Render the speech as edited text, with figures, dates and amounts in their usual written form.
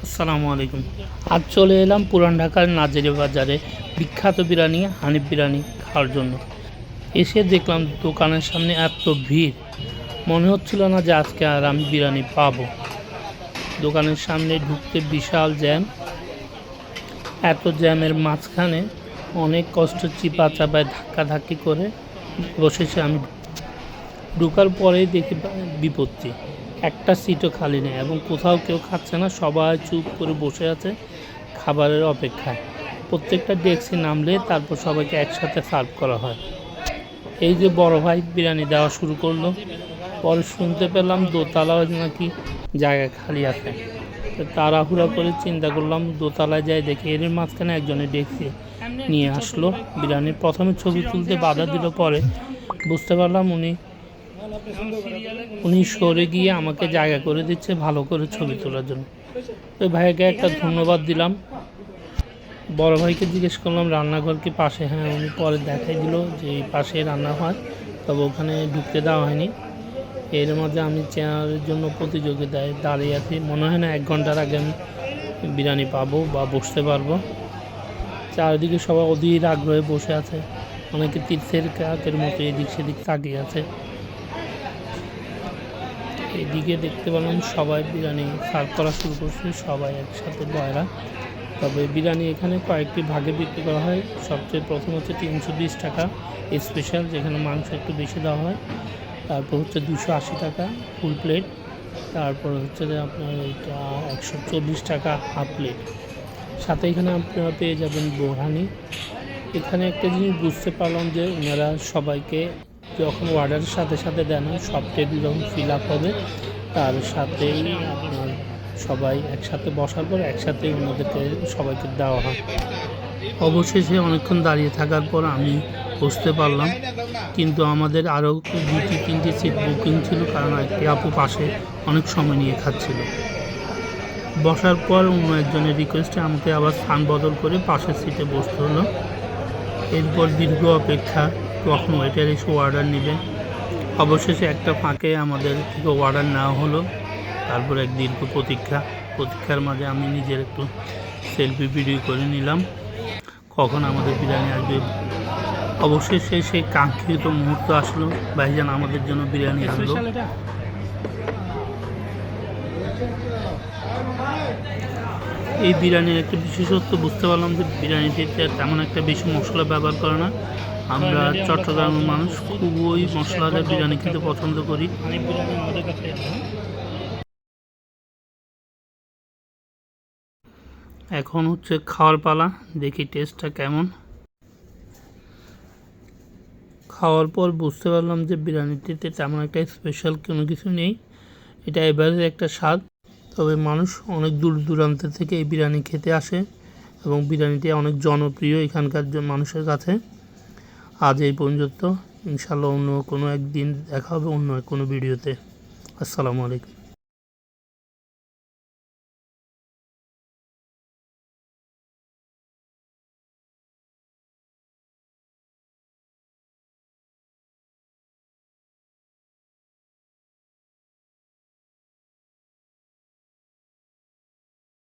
আসসালামু আলাইকুম। আজ চলে এলাম পুরান ঢাকার নাজিরে বাজারে বিখ্যাত বিরিয়ানি হানিফ বিরিয়ানি খাওয়ার জন্য। এসে দেখলাম দোকানের সামনে এত ভিড়, মনে হচ্ছিল না যে আজকে আর আমি বিরিয়ানি পাবো। দোকানের সামনে ঢুকতে বিশাল জ্যাম। এত জ্যামের মাঝখানে অনেক কষ্ট চিপা চাপায় ধাক্কাধাক্কি করে বসেছি আমি। ঢোকার পরেই দেখি বিপত্তি, একটা সিটও খালি নেই এবং কোথাও কেউ খাচ্ছে না, সবাই চুপ করে বসে আছে খাবারের অপেক্ষায়। প্রত্যেকটা ডেস্কে নামলে তারপর সবাইকে একসাথে সার্ভ করা হয়। এই যে বড় ভাই বিরিয়ানি দেওয়া শুরু করলো, পরে শুনতে পেলাম দোতলায় নাকি জায়গা খালি আছে। তো তাড়াহুড়া করে চিন্তা করলাম দোতলায় যাই, দেখি এর মাঝখানে একজনের ডেস্কে নিয়ে আসলো বিরিয়ানি। প্রথমে ছবি তুলতে বাধা দিল, পরে বুঝতে পারলাম উনি সরে গিয়ে আমাকে জায়গা করে দিচ্ছে ভালো করে ছবি তোলার জন্য। ওই ভাইকে একটা ধন্যবাদ দিলাম। বড় ভাইকে জিজ্ঞেস করলাম রান্নাঘর কি পাশে? হ্যাঁ, উনি পরে দেখাই দিল যে এই পাশে রান্না হয়, তবে ওখানে ঢুকতে দেওয়া হয়নি। এর মাঝে আমি চেয়ারের জন্য প্রতিযোগিতায় দাঁড়িয়ে আছি, মনে হয় না 1 ঘন্টার আগে আমি বিরিয়ানি পাবো বা বসতে পারবো। চারিদিকে সবাই অধীর আগ্রহে বসে আছে, অনেকে তীর্থের কাকের মতো এদিক সেদিক তাকিয়ে আছে। এদিকে দেখতে পেলাম সবাই বিরিয়ানি সার্ভ করা শুরু করছে, সবাই একসাথে বয়রা। তবে বিরিয়ানি এখানে কয়েকটি ভাগে বিক্রি করা হয়। সবচেয়ে প্রথম হচ্ছে 320 টাকা স্পেশাল, যেখানে মাংস একটু বেশি দেওয়া হয়। তারপর হচ্ছে 280 টাকা ফুল প্লেট। তারপর হচ্ছে যে আপনার এটা 140 টাকা হাফ প্লেট। সাথে এখানে আপনারা পেয়ে যাবেন বোরহানি। এখানে একটা জিনিস বুঝতে পারলাম যে ওনারা সবাইকে যখন অর্ডারের সাথে সাথে দেন, সব টেবিল যখন ফিল আপ হবে তার সাথেই আপনার সবাই একসাথে বসার পর একসাথেই ওনাদেরকে সবাইকে দেওয়া হয়। অবশেষে অনেকক্ষণ দাঁড়িয়ে থাকার পর আমি বসতে পারলাম, কিন্তু আমাদের আরও 2-3টি সিট বুকিং ছিল, কারণ একটি আপু পাশে অনেক সময় নিয়ে খাচ্ছিল। বসার পর অন্য একজনের রিকোয়েস্টে আমাকে আবার স্থান বদল করে পাশের সিটে বসতে হলো। এরপর দীর্ঘ অপেক্ষা, কখন ওয়েটার এসে অর্ডার নেবে। অবশেষে একটা ফাঁকে আমাদের থেকে অর্ডার নেওয়া হলো। তারপর এক দীর্ঘ প্রতীক্ষার মাঝে আমি নিজের একটু সেলফি ভিডিও করে নিলাম, কখন আমাদের বিরিয়ানি আসবে। অবশেষে সেই কাঙ্ক্ষিত মুহূর্ত আসলো, ভাইজান আমাদের জন্য বিরিয়ানি আনলো। এই বিরিয়ানির একটা বিশেষত্ব বুঝতে পারলাম যে বিরিয়ানিতে তেমন একটা বেশি মশলা ব্যবহার করে না। আমরা চট্টগ্রামের মানুষ খুবই মশলাদার বিরিয়ানি খেতে পছন্দ করি। এখন হচ্ছে খাওয়ার পালা, দেখি টেস্টটা কেমন। খাওয়ার পর বুঝতে পারলাম যে বিরিয়ানিটিতে তেমন একটা স্পেশাল কোনো কিছু নেই, এটা এভারেজ একটা স্বাদ। তবে মানুষ অনেক দূর দূরান্ত থেকে এই বিরিয়ানি খেতে আসে এবং বিরিয়ানিটি অনেক জনপ্রিয় এখানকার মানুষের কাছে। আজ এই পর্যন্ত, ইনশাল্লাহ অন্য কোনো একদিন দেখা হবে অন্য কোনো ভিডিওতে। আসসালামু আলাইকুম।